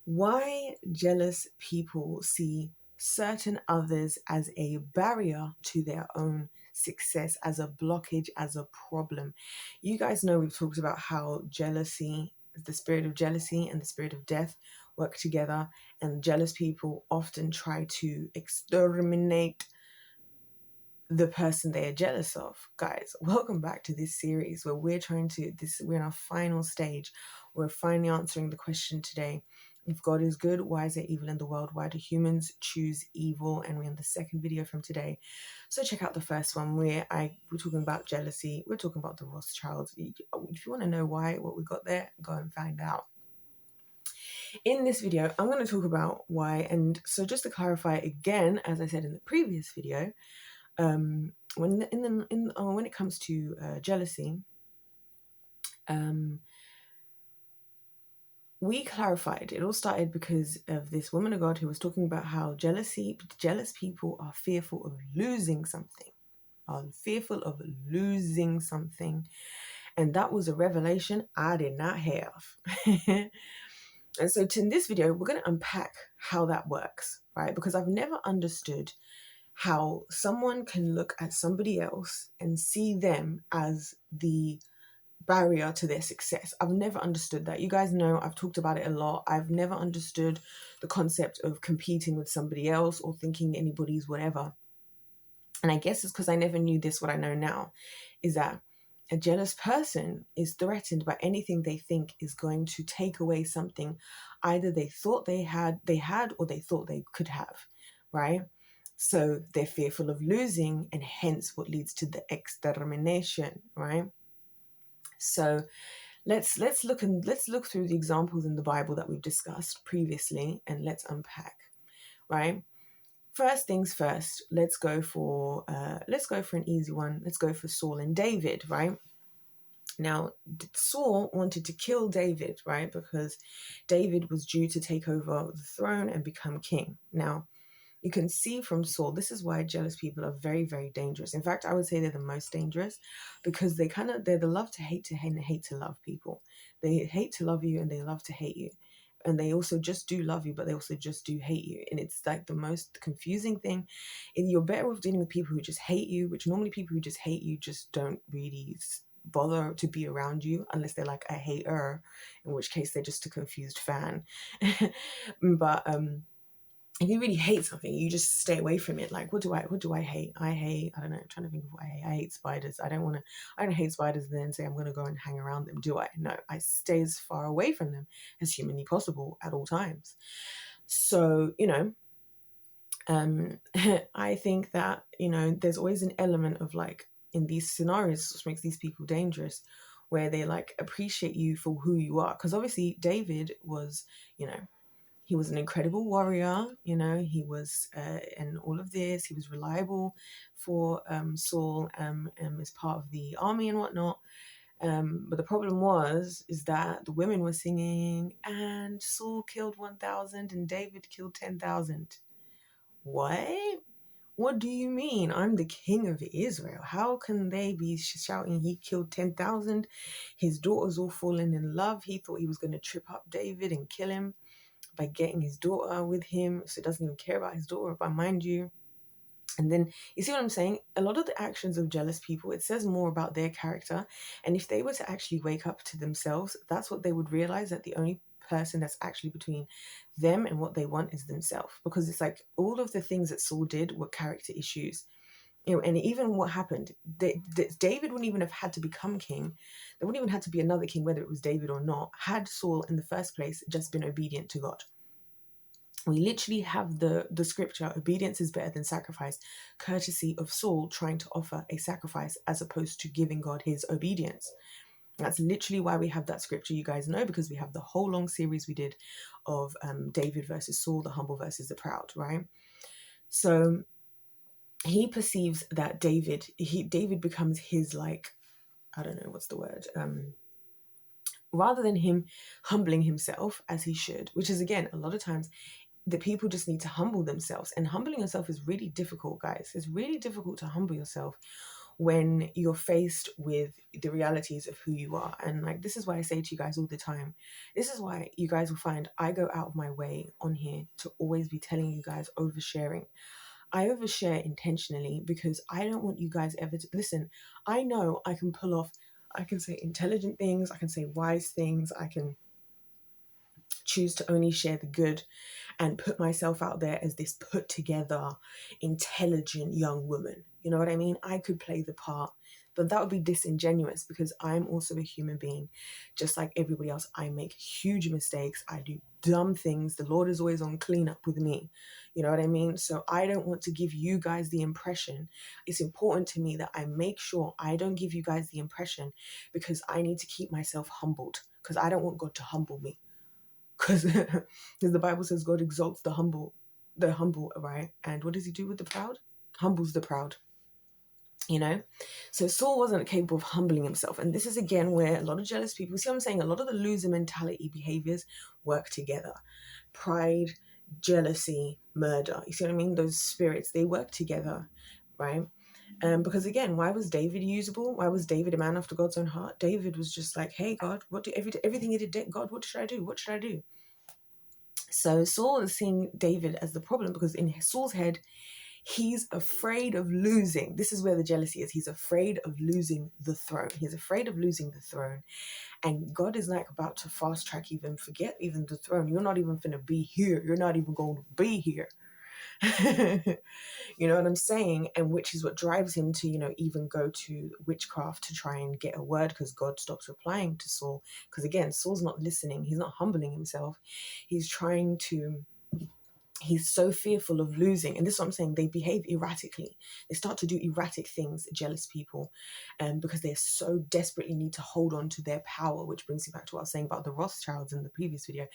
Why jealous people see certain others as a barrier to their own success, as a blockage, as a problem. You guys know we've talked about how jealousy, the spirit of jealousy and the spirit of death work together, and jealous people often try to exterminate the person they are jealous of. Guys, welcome back to this series where we're in our final stage. We're finally answering the question today: if God is good, why is there evil in the world? Why do humans choose evil? And we're in the second video from today, so check out the first one where we're talking about jealousy. We're talking about the Rothschilds. If you want to know what we got there, go and find out. In this video, I'm going to talk about why. And so just to clarify again, as I said in the previous video, when it comes to jealousy, we clarified it all started because of this woman of God who was talking about how jealous people are fearful of losing something, and that was a revelation I did not have. And so in this video, we're going to unpack how that works, right? Because I've never understood how someone can look at somebody else and see them as the barrier to their success. I've never understood that. You guys know I've talked about it a lot. I've never understood the concept of competing with somebody else or thinking anybody's whatever. And I guess it's because I never knew this, what I know now, is that a jealous person is threatened by anything they think is going to take away something either they thought they had or they thought they could have, right? So they're fearful of losing, and hence what leads to the extermination, right? So let's look through the examples in the Bible that we've discussed previously, and let's unpack, right? First things first, let's go for an easy one. Let's go for Saul and David, right? Now, Saul wanted to kill David, right? Because David was due to take over the throne and become king. Now, you can see from Saul, this is why jealous people are very, very dangerous. In fact, I would say they're the most dangerous, because they're the love to hate and hate to love people. They hate to love you and they love to hate you. And they also just do love you, but they also just do hate you. And it's like the most confusing thing. And you're better off dealing with people who just hate you, which normally people who just hate you just don't really bother to be around you unless they're like a hater, in which case they're just a confused fan. But if you really hate something, you just stay away from it. Like, what do I hate? I don't know, I'm trying to think of what I hate. I hate spiders. I don't hate spiders and then say I'm going to go and hang around them, do I? No, I stay as far away from them as humanly possible at all times. So, I think that, there's always an element of like, in these scenarios, which makes these people dangerous, where they like appreciate you for who you are. Because obviously David was, he was an incredible warrior, he was, and all of this, he was reliable for Saul as part of the army and whatnot. But the problem is that the women were singing, and Saul killed 1,000 and David killed 10,000. What do you mean? I'm the king of Israel. How can they be shouting he killed 10,000? His daughters all fallen in love. He thought he was going to trip up David and kill him by getting his daughter with him. So he doesn't even care about his daughter, but mind you. And then, you see what I'm saying? A lot of the actions of jealous people, it says more about their character. And if they were to actually wake up to themselves, that's what they would realize, that the only person that's actually between them and what they want is themselves. Because it's like all of the things that Saul did were character issues. And even what happened, David wouldn't even have had to become king. There wouldn't even have to be another king, whether it was David or not, had Saul in the first place just been obedient to God. We literally have the scripture, obedience is better than sacrifice, courtesy of Saul trying to offer a sacrifice as opposed to giving God his obedience. That's literally why we have that scripture, you guys know, because we have the whole long series we did of David versus Saul, the humble versus the proud, right? So he perceives that David becomes his, like, I don't know, what's the word? Rather than him humbling himself as he should, which is, again, a lot of times the people just need to humble themselves. And humbling yourself is really difficult, guys. It's really difficult to humble yourself when you're faced with the realities of who you are. And like, this is why I say to you guys all the time, this is why you guys will find I go out of my way on here to always be telling you guys oversharing. I overshare intentionally because I don't want you guys ever to listen. I know I can pull off, I can say intelligent things, I can say wise things, I can choose to only share the good and put myself out there as this put together, intelligent young woman. You know what I mean? I could play the part, but that would be disingenuous because I'm also a human being. Just like everybody else, I make huge mistakes. I do dumb things. The Lord is always on cleanup with me. You know what I mean? So I don't want to give you guys the impression. It's important to me that I make sure I don't give you guys the impression, because I need to keep myself humbled, because I don't want God to humble me. Because the Bible says God exalts the humble, right? And what does he do with the proud? Humbles the proud, you know? So Saul wasn't capable of humbling himself. And this is again where a lot of jealous people, see what I'm saying? A lot of the loser mentality behaviors work together. Pride, jealousy, murder. You see what I mean? Those spirits, they work together, right? Because again, why was David usable? Why was David a man after God's own heart? David was just like, hey, God, everything he did, God, what should I do? What should I do? So Saul is seeing David as the problem because in Saul's head, he's afraid of losing. This is where the jealousy is. He's afraid of losing the throne. He's afraid of losing the throne. And God is like about to fast track forget even the throne. You're not even going to be here. You're not even going to be here. You know what I'm saying? And which is what drives him to, even go to witchcraft to try and get a word, because God stops replying to Saul. Because again, Saul's not listening. He's not humbling himself. He's so fearful of losing. And this is what I'm saying. They behave erratically. They start to do erratic things, jealous people, because they so desperately need to hold on to their power, which brings me back to what I was saying about the Rothschilds in the previous video.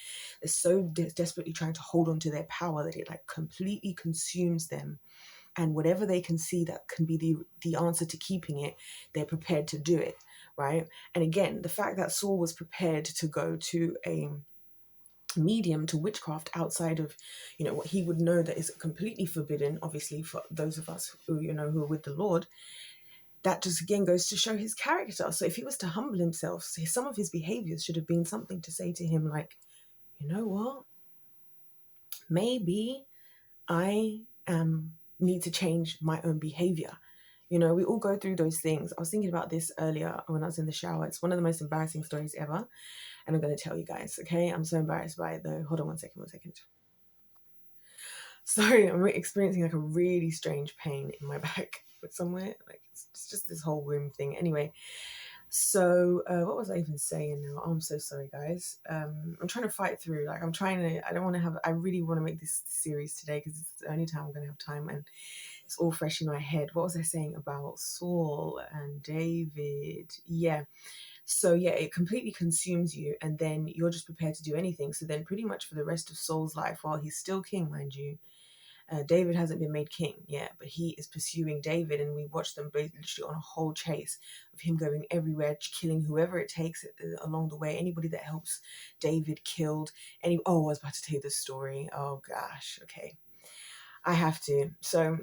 They're so desperately trying to hold on to their power that it like completely consumes them. And whatever they can see that can be the answer to keeping it, they're prepared to do it, right? And again, the fact that Saul was prepared to go to a medium, to witchcraft, outside of what he would know that is completely forbidden, obviously, for those of us who who are with the Lord, that just again goes to show his character. So if he was to humble himself, some of his behaviors should have been something to say to him like, you know what, maybe I need to change my own behavior. We all go through those things. I was thinking about this earlier when I was in the shower. It's one of the most embarrassing stories ever. And I'm going to tell you guys, okay? I'm so embarrassed by it though. Hold on one second. Sorry, I'm experiencing like a really strange pain in my back somewhere. Like it's just this whole room thing. Anyway, so what was I even saying now? Oh, I'm so sorry, guys. I'm trying to fight through. Like I really want to make this series today because it's the only time I'm going to have time, and it's all fresh in my head. What was I saying about Saul and David? Yeah. So yeah, it completely consumes you, and then you're just prepared to do anything. So then pretty much for the rest of Saul's life, while he's still king, mind you, David hasn't been made king yet, but he is pursuing David, and we watch them both literally on a whole chase of him going everywhere, killing whoever it takes along the way. Anybody that helps David killed. I was about to tell you the story. Oh gosh, okay, I have to. So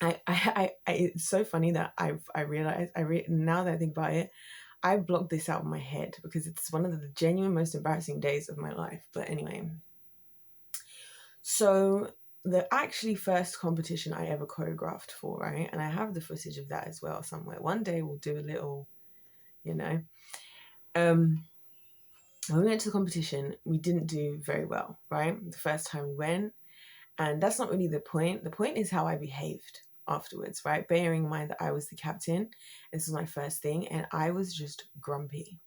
it's so funny that I realized now that I think about it, I blocked this out of my head because it's one of the genuine most embarrassing days of my life. But anyway, so the actually first competition I ever choreographed for, right? And I have the footage of that as well somewhere. One day we'll do a little, when we went to the competition, we didn't do very well, right? The first time we went. And that's not really the point. The point is how I behaved afterwards, right? Bearing in mind that I was the captain. This was my first thing. And I was just grumpy.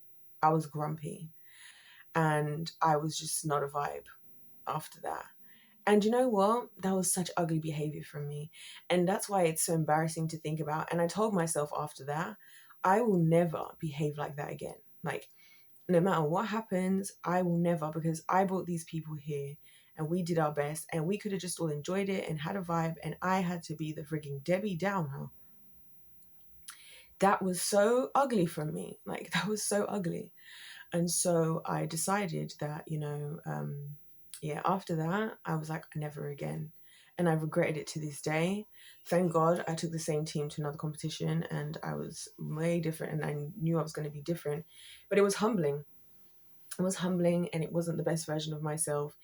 I was grumpy. And I was just not a vibe after that. And you know what? That was such ugly behavior from me. And that's why it's so embarrassing to think about. And I told myself after that, I will never behave like that again. Like, no matter what happens, I will never, because I brought these people here and we did our best and we could have just all enjoyed it and had a vibe, and I had to be the frigging Debbie Downer. That was so ugly from me. Like, that was so ugly. And so I decided that, after that, I was like, never again. and I've regretted it to this day. Thank God I took the same team to another competition and I was way different, and I knew I was going to be different, but it was humbling. It was humbling, and it wasn't the best version of myself,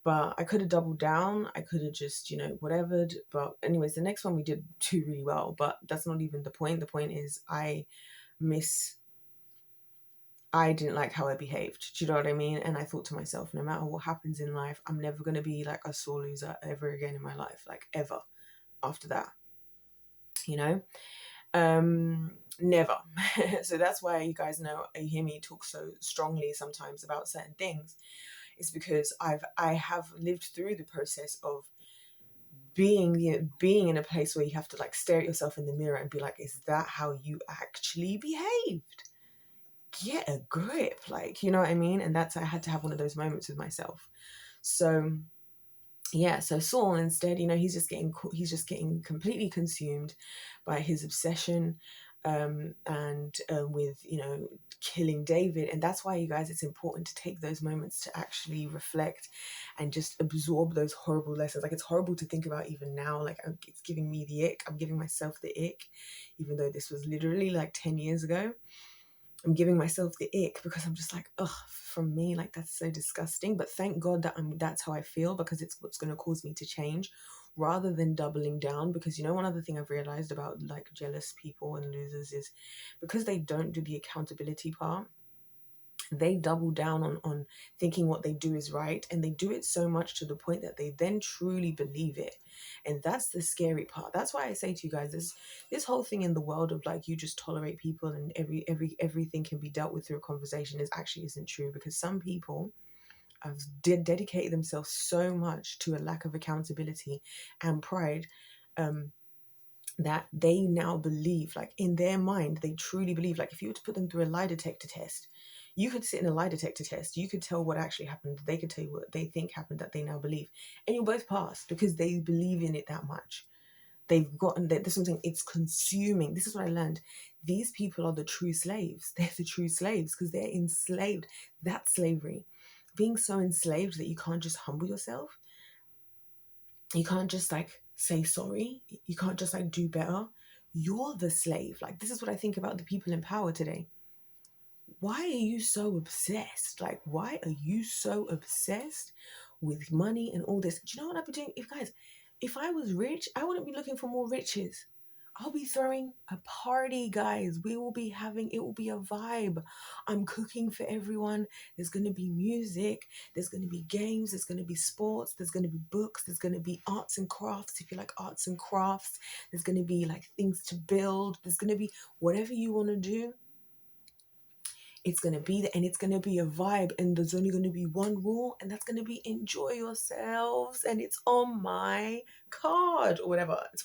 but I could have doubled down. I could have just, whatever. But anyways, the next one we did do really well, but that's not even the point. The point is I didn't like how I behaved. Do you know what I mean? And I thought to myself, no matter what happens in life, I'm never going to be like a sore loser ever again in my life, like ever after that, you know? Never. So that's why you guys know, you hear me talk so strongly sometimes about certain things. It's because I have lived through the process of being in a place where you have to like stare at yourself in the mirror and be like, is that how you actually behaved? Get a grip, like, you know what I mean? And I had to have one of those moments with myself. So yeah, so Saul instead, he's just getting completely consumed by his obsession, and with killing David. And that's why, you guys, it's important to take those moments to actually reflect and just absorb those horrible lessons. Like, it's horrible to think about even now. Like, it's giving me the ick. I'm giving myself the ick, even though this was literally like 10 years ago. I'm giving myself the ick because I'm just like, ugh, from me, like, that's so disgusting. But thank God that that's how I feel, because it's what's going to cause me to change rather than doubling down. Because one other thing I've realized about like jealous people and losers is because they don't do the accountability part, they double down on thinking what they do is right, and they do it so much to the point that they then truly believe it. And that's the scary part. That's why I say to you guys, this whole thing in the world of like, you just tolerate people and everything can be dealt with through a conversation isn't true, because some people have dedicated themselves so much to a lack of accountability and pride, that they now believe, like, in their mind, they truly believe, like, if you were to put them through a lie detector test, you could sit in a lie detector test, you could tell what actually happened, they could tell you what they think happened, that they now believe, and you'll both pass because they believe in it that much. They've gotten that. This is something, it's consuming. This is what I learned. These people are the true slaves. They're the true slaves because they're enslaved. That's slavery. Being so enslaved that you can't just humble yourself. You can't just like say sorry. You can't just like do better. You're the slave. Like, this is what I think about the people in power today. Why are you so obsessed? Like, why are you so obsessed with money and all this? Do you know what I'd be doing? If I was rich, I wouldn't be looking for more riches. I'll be throwing a party, guys. It will be a vibe. I'm cooking for everyone. There's going to be music. There's going to be games. There's going to be sports. There's going to be books. There's going to be arts and crafts. If you like arts and crafts, there's going to be like things to build. There's going to be whatever you want to do. It's going to be there, and it's going to be a vibe, and there's only going to be one rule, and that's going to be enjoy yourselves, and it's on my card or whatever. It's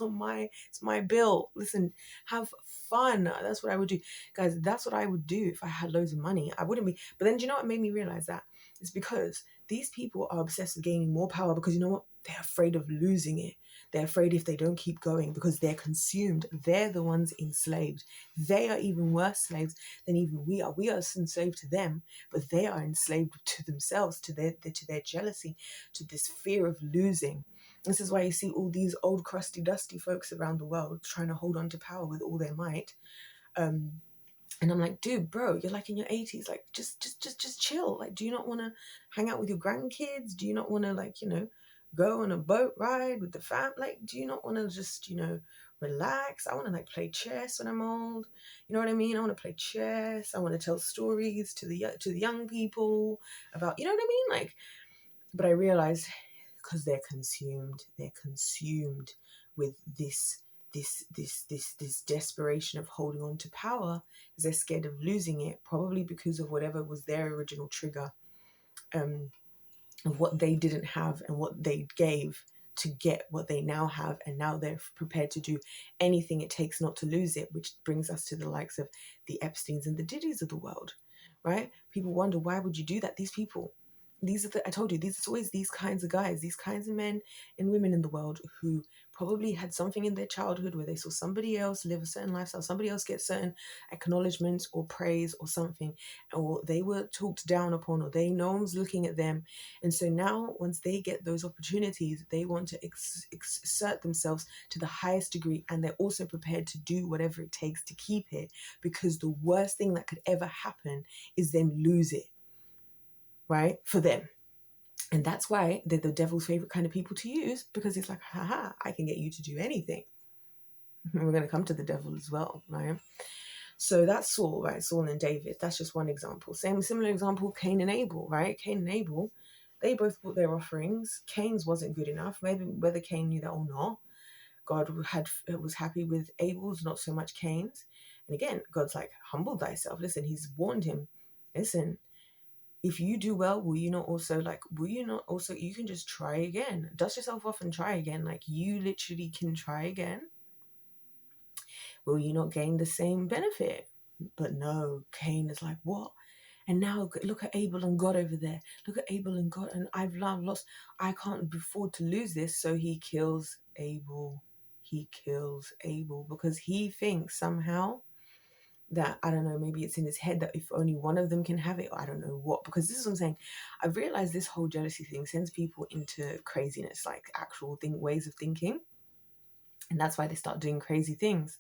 my bill. Listen, have fun. That's what I would do. Guys, that's what I would do if I had loads of money. I wouldn't be. But then, do you know what made me realize that? It's because these people are obsessed with gaining more power, because you know what? They're afraid of losing it. They're afraid if they don't keep going, because they're consumed. They're the ones enslaved. They are even worse slaves than even we are. We are enslaved to them, but they are enslaved to themselves, to their jealousy, to this fear of losing. This is why you see all these old crusty dusty folks around the world trying to hold on to power with all their might. And I'm like, dude, bro, you're like in your 80s. Like, just chill. Like, do you not want to hang out with your grandkids? Do you not want to, like, go on a boat ride with the fam? Like, do you not want to just, relax? I want to like play chess when I'm old. You know what I mean? I want to play chess. I want to tell stories to the young people about, you know what I mean? Like, but I realized, because they're consumed with this desperation of holding on to power, because they're scared of losing it, probably because of whatever was their original trigger, of what they didn't have and what they gave to get what they now have, and now they're prepared to do anything it takes not to lose it, which brings us to the likes of the Epsteins and the Diddy's of the world, right? People wonder, why would you do that? These people, I told you, these are always these kinds of guys, these kinds of men and women in the world who probably had something in their childhood where they saw somebody else live a certain lifestyle, somebody else get certain acknowledgement or praise or something, or they were talked down upon, or no one was looking at them. And so now, once they get those opportunities, they want to exert themselves to the highest degree, and they're also prepared to do whatever it takes to keep it, because the worst thing that could ever happen is them lose it, right? For them. And that's why they're the devil's favorite kind of people to use, because it's like, haha, I can get you to do anything. And we're going to come to the devil as well, right? So that's Saul, right? Saul and David. That's just one example. Similar example, Cain and Abel, right? Cain and Abel, they both brought their offerings. Cain's wasn't good enough. Maybe whether Cain knew that or not, God was happy with Abel's, not so much Cain's. And again, God's like, humble thyself. Listen, he's warned him. Listen, if you do well, you can just try again. Dust yourself off and try again. Like, you literally can try again. Will you not gain the same benefit? But no, Cain is like, what? And now look at Abel and God over there. Look at Abel and God, and I've lost. I can't afford to lose this. So he kills Abel. He kills Abel because he thinks somehow that, I don't know, maybe it's in his head that if only one of them can have it, or I don't know what, because this is what I'm saying. I've realized this whole jealousy thing sends people into craziness, like actual ways of thinking. And that's why they start doing crazy things,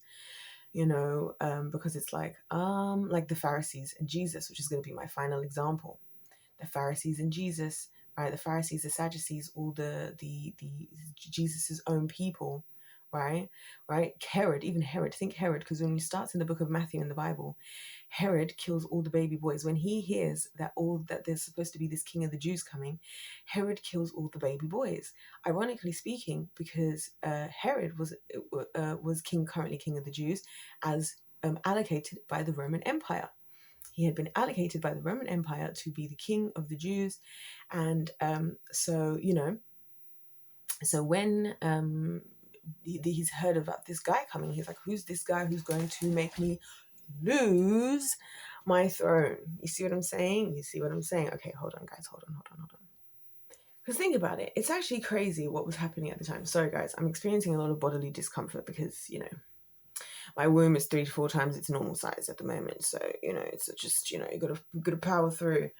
because it's like the Pharisees and Jesus, which is going to be my final example. The Pharisees and Jesus, right? The Pharisees, the Sadducees, all the Jesus's own people, right? Herod, think Herod, because when he starts in the book of Matthew in the Bible, Herod kills all the baby boys. When he hears that there's supposed to be this king of the Jews coming, Herod kills all the baby boys. Ironically speaking, because Herod was currently king of the Jews, as allocated by the Roman Empire. He had been allocated by the Roman Empire to be the king of the Jews, and so when he's heard about this guy coming, he's like, who's this guy who's going to make me lose my throne? You see what I'm saying? Okay, hold on, guys. Hold on. Because think about it. It's actually crazy what was happening at the time. Sorry, guys. I'm experiencing a lot of bodily discomfort because, my womb is 3 to 4 times its normal size at the moment. So, it's just, you got to power through.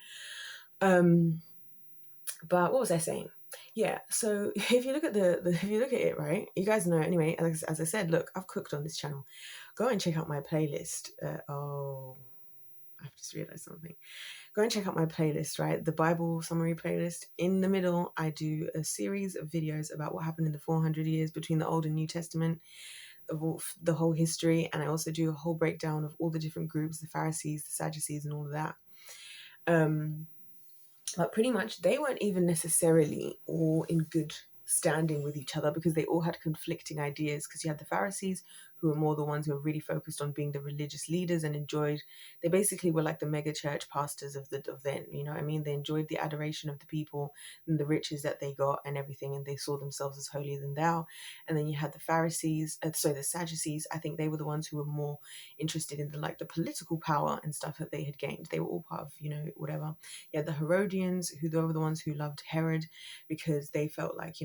But what was I saying? Yeah, so if you look at if you look at it, right, you guys know anyway, as I said, look, I've cooked on this channel. Go and check out my playlist. I've just realized something. Go and check out my playlist, right? The Bible summary playlist. In the middle, I do a series of videos about what happened in the 400 years between the Old and New Testament, of the whole history. And I also do a whole breakdown of all the different groups, the Pharisees, the Sadducees, and all of that. But pretty much they weren't even necessarily all in good standing with each other, because they all had conflicting ideas. Because you had the Pharisees, who were more the ones who were really focused on being the religious leaders and they basically were like the mega church pastors of then, you know what I mean? They enjoyed the adoration of the people and the riches that they got and everything, and they saw themselves as holier than thou. And then you had the the Sadducees. I think they were the ones who were more interested in the political power and stuff that they had gained. They were all part of, whatever. You had the Herodians, who they were the ones who loved Herod, because they felt like,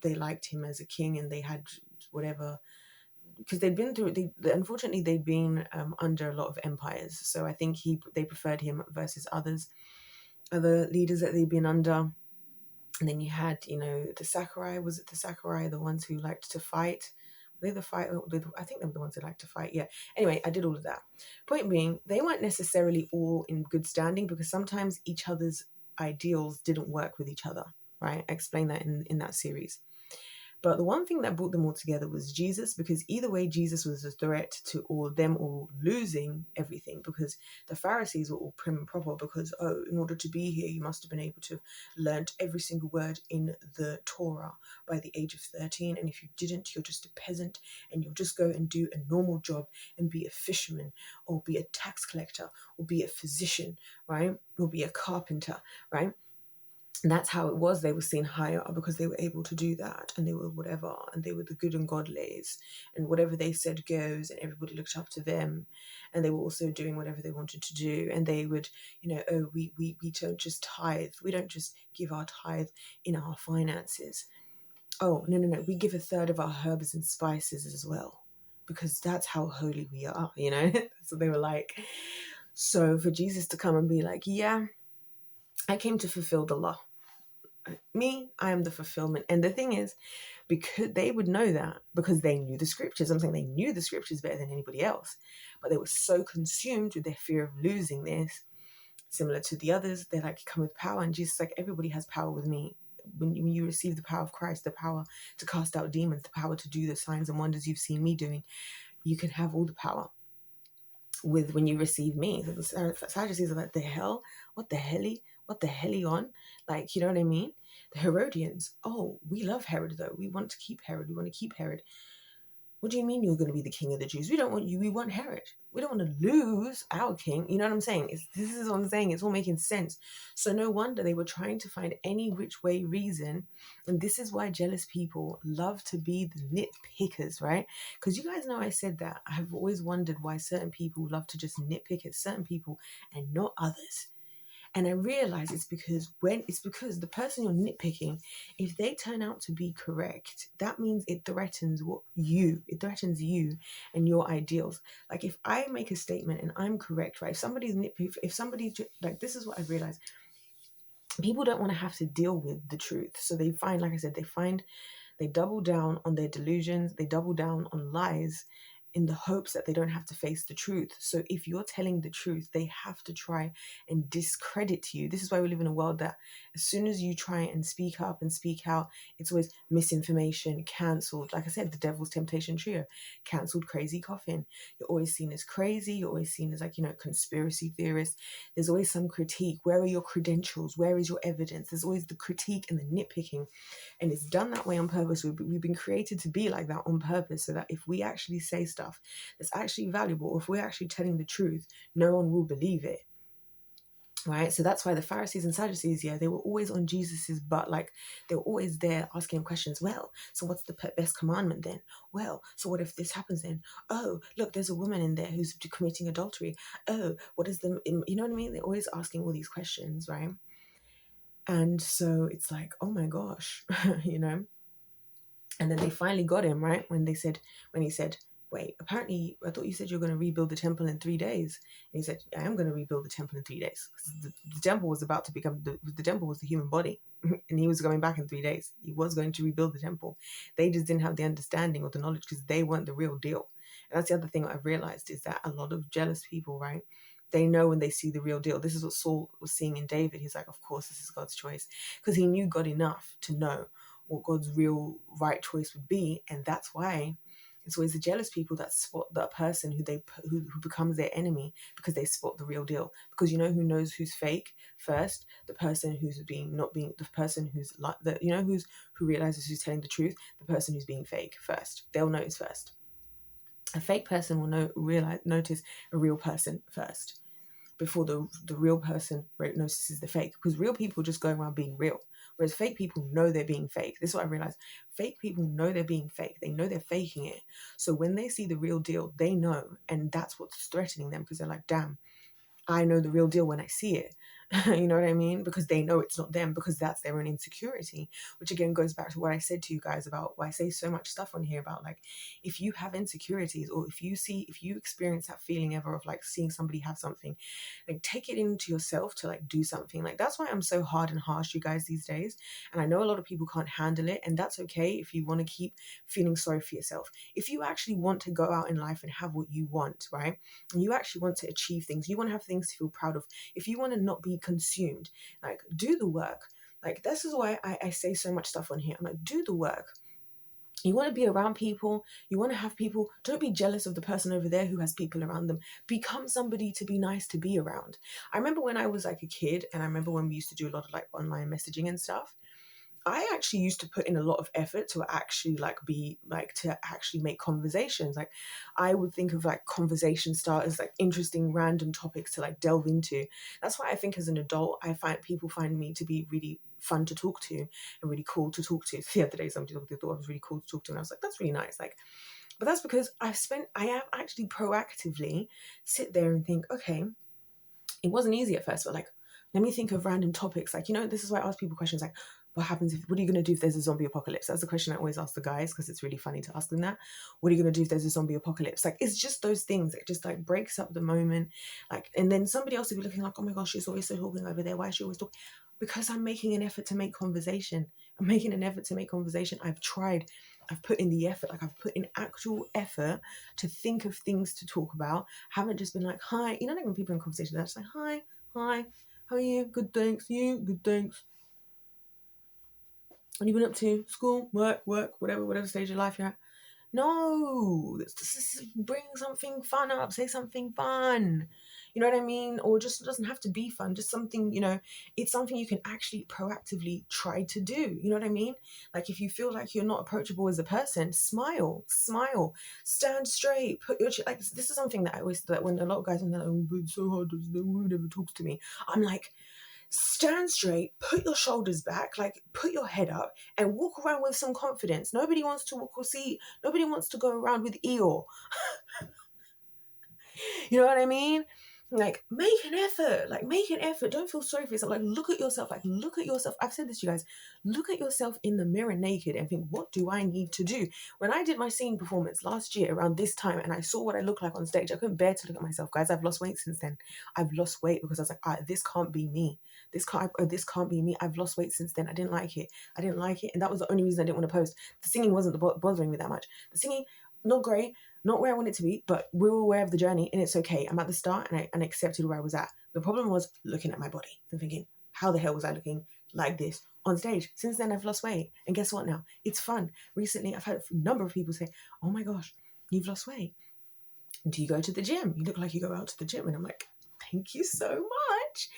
they liked him as a king, and they had whatever, because unfortunately they'd been under a lot of empires. So I think they preferred him versus other leaders that they'd been under. And then you had, the Saccharoi. Was it the Saccharoi, the ones who liked to fight? I think they were the ones who liked to fight. Yeah. Anyway, I did all of that. Point being, they weren't necessarily all in good standing, because sometimes each other's ideals didn't work with each other, right? I explained that in that series. But the one thing that brought them all together was Jesus, because either way, Jesus was a threat to them all losing everything, because the Pharisees were all prim and proper, because, in order to be here, you must have been able to have learnt every single word in the Torah by the age of 13. And if you didn't, you're just a peasant, and you'll just go and do a normal job and be a fisherman, or be a tax collector, or be a physician, right? Or be a carpenter, right? And that's how it was. They were seen higher because they were able to do that, and they were whatever, and they were the good and godlies, and whatever they said goes, and everybody looked up to them, and they were also doing whatever they wanted to do. And they would, oh, we don't just tithe, we don't just give our tithe in our finances. Oh, no, we give a third of our herbs and spices as well, because that's how holy we are, That's what they were like. So for Jesus to come and be like, yeah, I came to fulfill the law. I am the fulfillment. And the thing is, because they would know that because they knew the scriptures. I'm saying they knew the scriptures better than anybody else, but they were so consumed with their fear of losing this, similar to the others. They're like, come with power. And Jesus is like, everybody has power with me. When you receive the power of Christ, the power to cast out demons, the power to do the signs and wonders you've seen me doing, you can have all the power with when you receive me. The Sadducees are like, the hell? What the hell on? Like, you know what I mean? The Herodians, oh, we love Herod though. We want to keep Herod. We want to keep Herod. What do you mean you're going to be the king of the Jews? We don't want you. We want Herod. We don't want to lose our king. You know what I'm saying? This is what I'm saying. It's all making sense. So no wonder they were trying to find any which way reason. And this is why jealous people love to be the nitpickers, right? Because you guys know I said that. I've always wondered why certain people love to just nitpick at certain people and not others. And I realize it's because the person you're nitpicking, if they turn out to be correct, that means it threatens you and your ideals. Like if I make a statement and I'm correct, right? If somebody, like, this is what I've realized. People don't want to have to deal with the truth. So they find, like I said, they double down on their delusions. They double down on lies in the hopes that they don't have to face the truth. So if you're telling the truth, they have to try and discredit you. This is why we live in a world that as soon as you try and speak up and speak out, it's always misinformation, cancelled. Like I said, the devil's temptation trio, cancelled, crazy coffin. You're always seen as crazy. You're always seen as like, conspiracy theorist. There's always some critique. Where are your credentials? Where is your evidence? There's always the critique and the nitpicking. And it's done that way on purpose. We've been created to be like that on purpose, so that if we actually say stuff that's actually valuable, or if we're actually telling the truth, no one will believe it. Right? So that's why the Pharisees and Sadducees, they were always on Jesus's butt. Like they were always there asking him questions. Well, so what's the best commandment then? Well, so what if this happens then? Oh, look, there's a woman in there who's committing adultery. Oh, what is you know what I mean? They're always asking all these questions, right? And so it's like, oh my gosh, And then they finally got him, right? When he said, wait, apparently I thought you said you're going to rebuild the temple in 3 days. And he said, I am going to rebuild the temple in 3 days. Because the temple was about to become, the temple was the human body. And he was going back in 3 days. He was going to rebuild the temple. They just didn't have the understanding or the knowledge because they weren't the real deal. And that's the other thing I've realized is that a lot of jealous people, right? They know when they see the real deal. This is what Saul was seeing in David. He's like, of course, this is God's choice. Because he knew God enough to know what God's real right choice would be. And that's why it's always the jealous people that spot that person who becomes their enemy, because they spot the real deal. Because who knows who's fake first? The person who's the person who's like who realizes who's telling the truth. The person who's being fake first, they'll notice first. A fake person will notice a real person first, before the real person notices the fake. Because real people just go around being real, whereas fake people know they're being fake. This is what I realized. Fake people know they're being fake. They know they're faking it. So when they see the real deal, they know, and that's what's threatening them, because they're like, damn, I know the real deal when I see it. You know what I mean? Because they know it's not them, because that's their own insecurity, which again goes back to what I said to you guys about why I say so much stuff on here about, like, if you have insecurities, or if you experience that feeling ever of like seeing somebody have something, like take it into yourself to like do something. Like that's why I'm so hard and harsh, you guys, these days. And I know a lot of people can't handle it, and that's okay if you want to keep feeling sorry for yourself. If you actually want to go out in life and have what you want, right? And you actually want to achieve things, you want to have things to feel proud of, if you want to not be consumed, like do the work. Like this is why I say so much stuff on here. I'm like, do the work. You want to be around people, you want to have people, don't be jealous of the person over there who has people around them. Become somebody to be nice to be around. I remember when I was like a kid, and I remember when we used to do a lot of like online messaging and stuff, I actually used to put in a lot of effort to actually make conversations. Like I would think of like conversation starters, like interesting random topics to like delve into. That's why I think as an adult, people find me to be really fun to talk to and really cool to talk to. The other day somebody thought I was really cool to talk to, and I was like, that's really nice. Like, but that's because I have actually proactively sit there and think, okay, it wasn't easy at first, but like, let me think of random topics. Like, this is why I ask people questions like, what are you going to do if there's a zombie apocalypse? That's the question I always ask the guys, because it's really funny to ask them that. What are you going to do if there's a zombie apocalypse? Like, it's just those things. It just like breaks up the moment. Like, and then somebody else will be looking like, oh my gosh, she's always so talking over there. Why is she always talking? Because I'm making an effort to make conversation. I've tried. I've put in the effort. Like, I've put in actual effort to think of things to talk about. Haven't just been like, hi. Like when people in conversation, they're just like, hi, how are you? Good, thanks. You? Good, thanks. What have you been up to? School, work, whatever stage of life you're at. No, bring something fun up. Say something fun. You know what I mean? Or just doesn't have to be fun. Just something, it's something you can actually proactively try to do. You know what I mean? Like, if you feel like you're not approachable as a person, smile, stand straight, put your like. This is something that I always, that when a lot of guys are like, oh, but it's so hard, no one ever talks to me. I'm like, stand straight, put your shoulders back, like put your head up and walk around with some confidence. Nobody wants to nobody wants to go around with Eeyore. You know what I mean? Like, make an effort. Don't feel sorry for yourself. Like, look at yourself. I've said this to you guys. Look at yourself in the mirror naked and think, what do I need to do? When I did my singing performance last year around this time and I saw what I looked like on stage, I couldn't bear to look at myself. Guys, I've lost weight since then. I've lost weight because I was like, this can't be me. This can't be me. I've lost weight since then. I didn't like it. And that was the only reason I didn't want to post. The singing wasn't bothering me that much. The singing, not great. Not where I want it to be, but we were aware of the journey and it's okay. I'm at the start and I accepted where I was at. The problem was looking at my body and thinking, how the hell was I looking like this on stage? Since then, I've lost weight. And guess what now? It's fun. Recently, I've had a number of people say, oh my gosh, you've lost weight. Do you go to the gym? You look like you go out to the gym. And I'm like, thank you so much.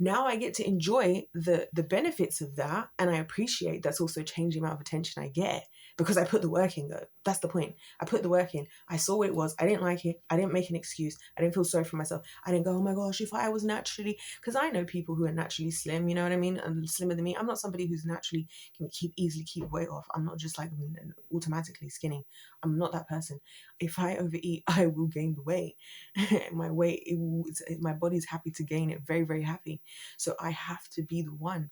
Now I get to enjoy the benefits of that. And I appreciate that's also changing the amount of attention I get because I put the work in, though. That's the point. I put the work in. I saw what it was. I didn't like it. I didn't make an excuse. I didn't feel sorry for myself. I didn't go, oh my gosh, if I was naturally, because I know people who are naturally slim, you know what I mean? And slimmer than me. I'm not somebody who's naturally can easily keep weight off. I'm not just like automatically skinny. I'm not that person. If I overeat, I will gain the weight. My body's happy to gain it, very, very happy. So I have to be the one.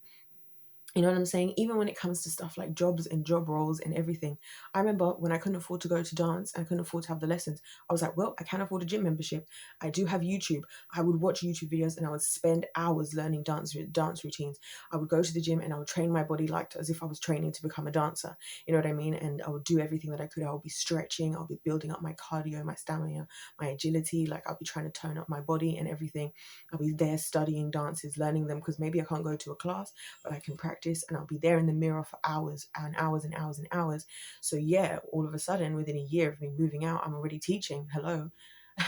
You know what I'm saying? Even when it comes to stuff like jobs and job roles and everything. I remember when I couldn't afford to go to dance and I couldn't afford to have the lessons, I was like, well, I can't afford a gym membership. I do have YouTube. I would watch YouTube videos and I would spend hours learning dance routines. I would go to the gym and I would train my body like as if I was training to become a dancer. You know what I mean? And I would do everything that I could. I would be stretching. I'll be building up my cardio, my stamina, my agility. Like, I'll be trying to tone up my body and everything. I'll be there studying dances, learning them, because maybe I can't go to a class, but I can practice and I'll be there in the mirror for hours and hours and hours and hours. So yeah, all of a sudden within a year of me moving out, I'm already teaching. Hello.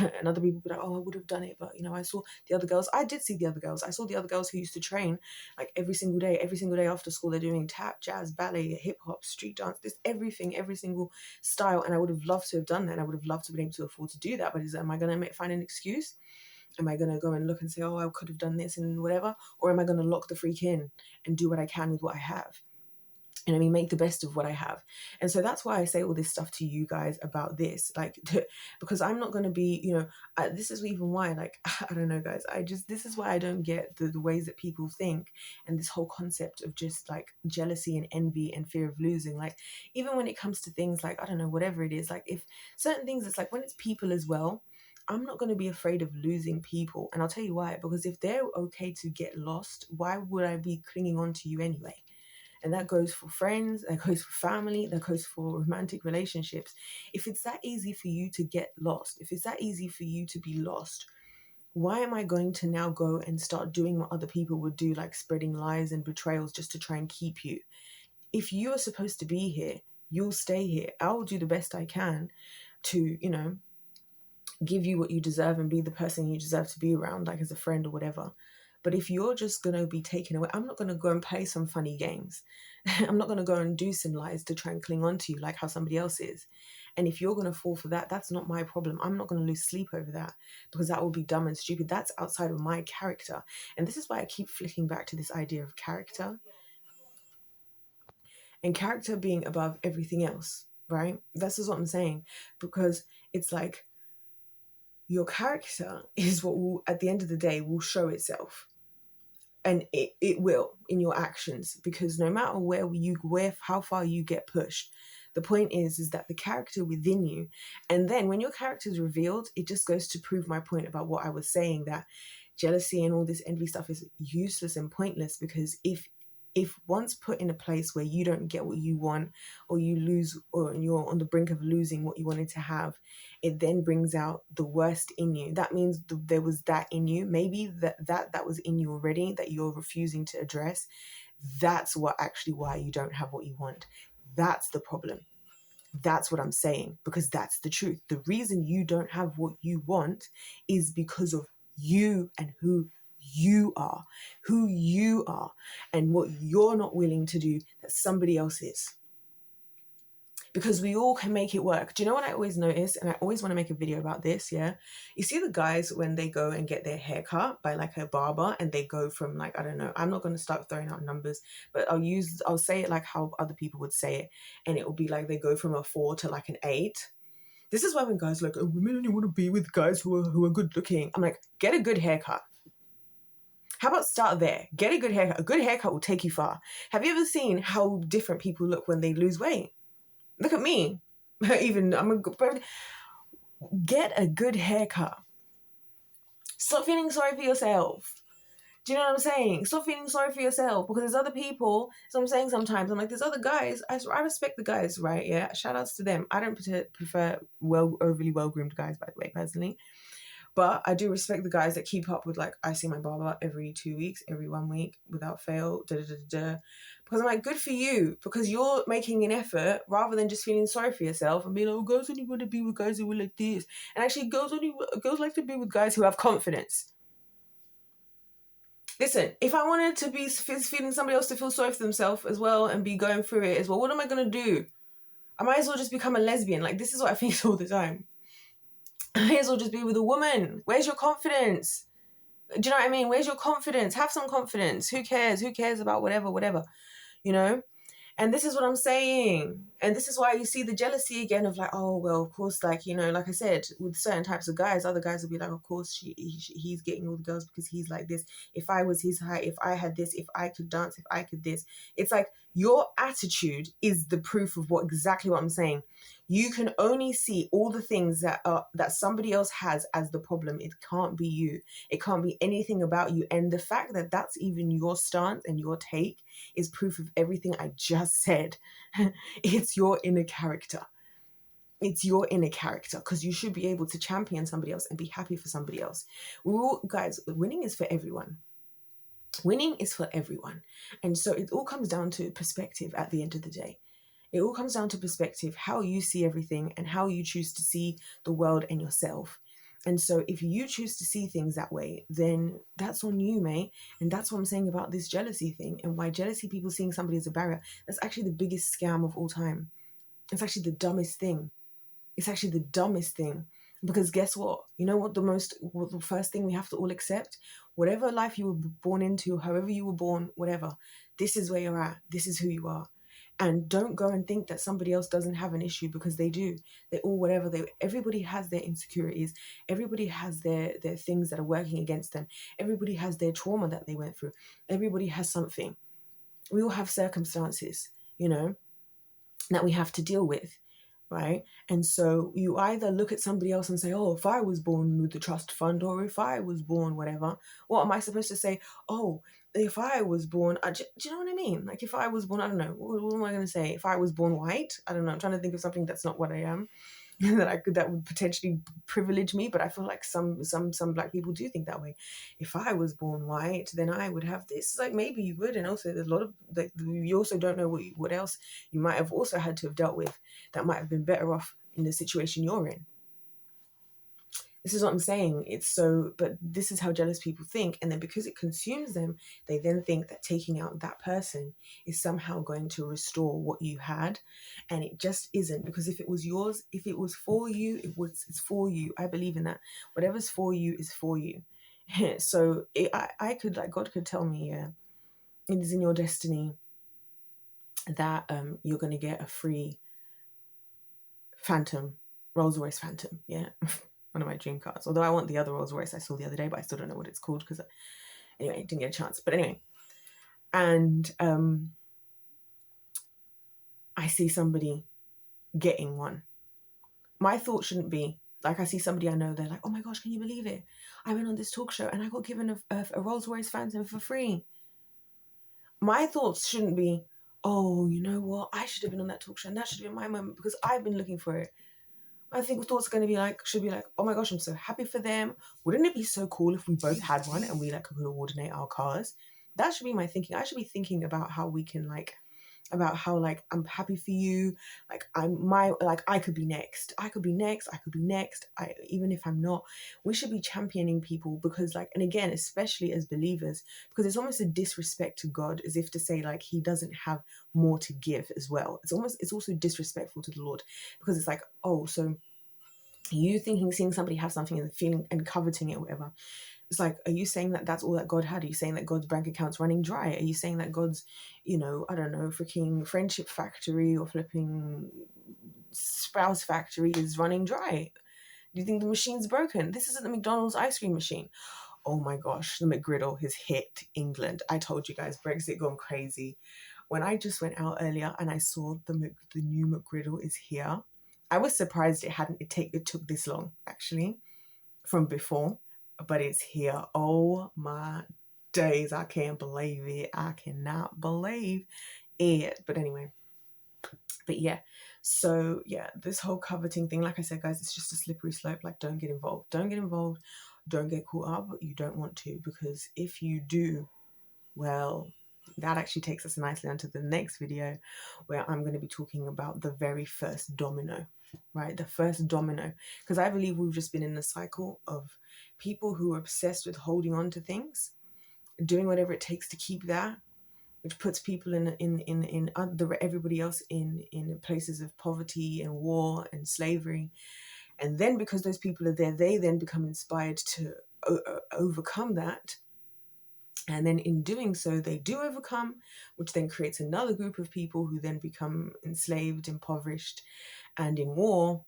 And other people be like, oh, I would have done it, but I saw the other girls. I did see the other girls. I saw the other girls who used to train like every single day after school. They're doing tap, jazz, ballet, hip hop, street dance, this everything, every single style. And I would have loved to have done that. And I would have loved to be able to afford to do that. But am I going to find an excuse? Am I going to go and look and say, oh, I could have done this and whatever? Or am I going to lock the freak in and do what I can with what I have? And make the best of what I have. And so that's why I say all this stuff to you guys about this, like, because I'm not going to be, this is even why, like, I don't know, guys, this is why I don't get the ways that people think and this whole concept of just like jealousy and envy and fear of losing. Like, even when it comes to things like, I don't know, whatever it is, like if certain things, it's like when it's people as well, I'm not going to be afraid of losing people. And I'll tell you why, because if they're okay to get lost, why would I be clinging on to you anyway? And that goes for friends, that goes for family, that goes for romantic relationships. If it's that easy for you to get lost, if it's that easy for you to be lost, why am I going to now go and start doing what other people would do, like spreading lies and betrayals just to try and keep you? If you are supposed to be here, you'll stay here. I will do the best I can to, give you what you deserve and be the person you deserve to be around, like as a friend or whatever. But if you're just going to be taken away, I'm not going to go and play some funny games. I'm not going to go and do some lies to try and cling on to you like how somebody else is. And if you're going to fall for that, that's not my problem. I'm not going to lose sleep over that because that will be dumb and stupid. That's outside of my character. And this is why I keep flicking back to this idea of character. and character being above everything else, right? That's just what I'm saying, because it's like your character is what will, at the end of the day, will show itself. And it will in your actions, because no matter how far you get pushed, the point is that the character within you, and then when your character is revealed, it just goes to prove my point about what I was saying, that jealousy and all this envy stuff is useless and pointless, because if once put in a place where you don't get what you want, or you lose, or you're on the brink of losing what you wanted to have, it then brings out the worst in you. That means there was that in you, maybe that was in you already, that you're refusing to address. That's what actually why you don't have what you want. That's the problem. That's what I'm saying, because that's the truth. The reason you don't have what you want is because of you and who you are, and what you're not willing to do that somebody else is. Because we all can make it work. Do you know what I always notice? And I always want to make a video about this, yeah? You see the guys when they go and get their hair cut by like a barber, and they go from like, I don't know, I'm not going to start throwing out numbers, but I'll say it like how other people would say it. And it will be like they go from a 4 to like an 8. This is why when guys are like, oh, women only want to be with guys who are good looking. I'm like, get a good haircut. How about start there? Get a good haircut. A good haircut will take you far. Have you ever seen how different people look when they lose weight? Look at me. Even get a good haircut. Stop feeling sorry for yourself. Do you know what I'm saying? Stop feeling sorry for yourself, because there's other people. So I'm saying sometimes, I'm like, there's other guys. I respect the guys, right? Yeah. Shout outs to them. I don't prefer overly well-groomed guys, by the way, personally. But I do respect the guys that keep up with, like, I see my barber every 2 weeks, every 1 week, without fail, Because I'm like, good for you, because you're making an effort rather than just feeling sorry for yourself and being like, oh, girls only want to be with guys who are like this. And actually, girls like to be with guys who have confidence. Listen, if I wanted to be feeling somebody else to feel sorry for themselves as well and be going through it as well, what am I going to do? I might as well just become a lesbian. Like, this is what I think all the time. I may as well just be with a woman. Where's your confidence? Do you know what I mean? Where's your confidence? Have some confidence. Who cares? Who cares about whatever, you know? And this is what I'm saying. And this is why you see the jealousy again of like, oh, well, of course, like, you know, like I said, with certain types of guys, other guys will be like, of course, he's getting all the girls because he's like this. If I was his height, if I had this, if I could dance, if I could this. It's like your attitude is the proof of exactly what I'm saying. You can only see all the things that somebody else has as the problem. It can't be you. It can't be anything about you. And the fact that that's even your stance and your take is proof of everything I just said. It's your inner character. It's your inner character, because you should be able to champion somebody else and be happy for somebody else. Guys, winning is for everyone. Winning is for everyone. And so it all comes down to perspective at the end of the day. It all comes down to perspective, how you see everything and how you choose to see the world and yourself. And so if you choose to see things that way, then that's on you, mate. And that's what I'm saying about this jealousy thing, and why jealousy, people seeing somebody as a barrier, that's actually the biggest scam of all time. It's actually the dumbest thing. It's actually the dumbest thing. Because guess what? You know what the first thing we have to all accept? Whatever life you were born into, however you were born, whatever, this is where you're at. This is who you are. And don't go and think that somebody else doesn't have an issue, because they do. They all, whatever, everybody has their insecurities. Everybody has their things that are working against them. Everybody has their trauma that they went through. Everybody has something. We all have circumstances, you know, that we have to deal with, right? And so you either look at somebody else and say, oh, if I was born with the trust fund, or if I was born whatever, what am I supposed to say? Oh, if I was born, do you know what I mean? Like, if I was born, I don't know, what am I going to say? If I was born white, I don't know, I'm trying to think of something that's not what I am, that would potentially privilege me, but I feel like some Black people do think that way. If I was born white, then I would have this. Like, maybe you would, and also there's a lot of, like, you also don't know what else you might have also had to have dealt with that might have been better off in the situation you're in. This is what I'm saying. But this is how jealous people think. And then because it consumes them, they then think that taking out that person is somehow going to restore what you had. And it just isn't, because if it was yours, if it was for you, it's for you. I believe in that. Whatever's for you is for you. So I could, like, God could tell me, yeah, it is in your destiny that you're going to get a free Phantom, Rolls-Royce Phantom. Yeah. One of my dream cars. Although I want the other Rolls-Royce I saw the other day, but I still don't know what it's called because, anyway, didn't get a chance. But anyway, and I see somebody getting one. My thought shouldn't be, like, I see somebody I know, they're like, oh my gosh, can you believe it? I went on this talk show and I got given a Rolls-Royce Phantom for free. My thoughts shouldn't be, oh, you know what? I should have been on that talk show and that should have been my moment because I've been looking for it. I think thoughts are going to be like, should be like, oh my gosh, I'm so happy for them. Wouldn't it be so cool if we both had one and we like could coordinate our cars? That should be my thinking. I should be thinking about how we can about how I'm happy for you. I could be next. I could be next. Even if I'm not, we should be championing people because and again, especially as believers, because it's almost a disrespect to God, as if to say he doesn't have more to give as well. It's also disrespectful to the Lord because it's oh, so you seeing somebody have something and feeling and coveting it or whatever. It's are you saying that that's all that God had? Are you saying that God's bank account's running dry? Are you saying that God's, I don't know, freaking friendship factory or flipping spouse factory is running dry? Do you think the machine's broken? This isn't the McDonald's ice cream machine. Oh my gosh, the McGriddle has hit England. I told you guys, Brexit gone crazy. When I just went out earlier and I saw the new McGriddle is here, I was surprised it took this long actually from before. But it's here. Oh my days. I can't believe it. I cannot believe it. But anyway. But yeah. So yeah, this whole coveting thing, like I said, guys, it's just a slippery slope. Don't get involved. Don't get involved. Don't get caught up. You don't want to. Because if you do, well, that actually takes us nicely onto the next video where I'm going to be talking about the very first domino, right? The first domino. Because I believe we've just been in a cycle of people who are obsessed with holding on to things, doing whatever it takes to keep that, which puts people in everybody else in places of poverty and war and slavery. And then because those people are there, they then become inspired to overcome that. And then in doing so, they do overcome, which then creates another group of people who then become enslaved, impoverished, and in war.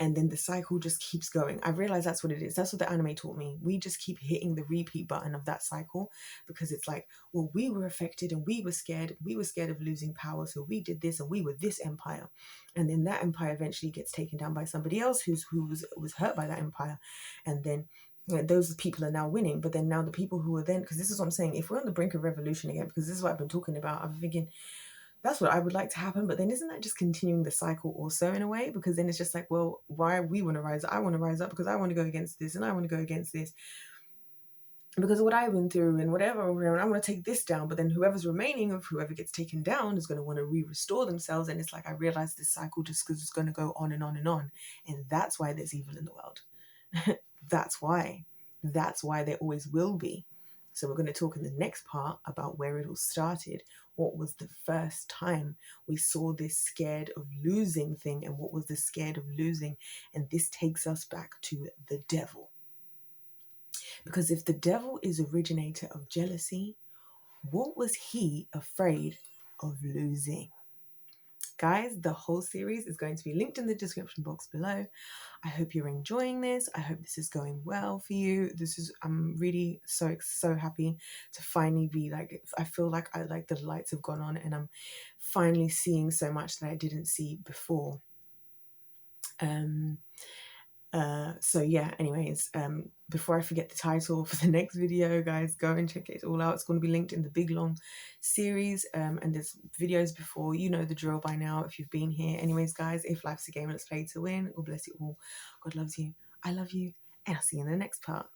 And then the cycle just keeps going. I realized that's what it is. That's what the anime taught me. We just keep hitting the repeat button of that cycle because it's well, we were affected and we were scared. We were scared of losing power. So we did this and we were this empire. And then that empire eventually gets taken down by somebody else who was hurt by that empire. And then those people are now winning. But then now the people who are then, because this is what I'm saying, if we're on the brink of revolution again, because this is what I've been talking about, I'm thinking, that's what I would like to happen. But then isn't that just continuing the cycle also in a way? Because then it's just well, why we want to rise up? I want to rise up because I want to go against this and I want to go against this. Because of what I've been through and whatever, I want to take this down. But then whoever's remaining of whoever gets taken down is going to want to restore themselves. And it's I realize this cycle just because it's going to go on and on and on. And that's why there's evil in the world. That's why. That's why there always will be. So we're going to talk in the next part about where it all started. What was the first time we saw this scared of losing thing, and what was the scared of losing? And this takes us back to the devil. Because if the devil is originator of jealousy, what was he afraid of losing? Guys, the whole series is going to be linked in the description box below. I hope you're enjoying this. I hope this is going well for you. I'm really so happy to finally be I feel the lights have gone on and I'm finally seeing so much that I didn't see before. So yeah, anyways, before I forget the title for the next video, guys, go and check it all out. It's going to be linked in the big long series, and there's videos before. You know the drill by now if you've been here. Anyways, guys, if life's a game, let's play to win. God bless you all. God loves you. I love you, and I'll see you in the next part.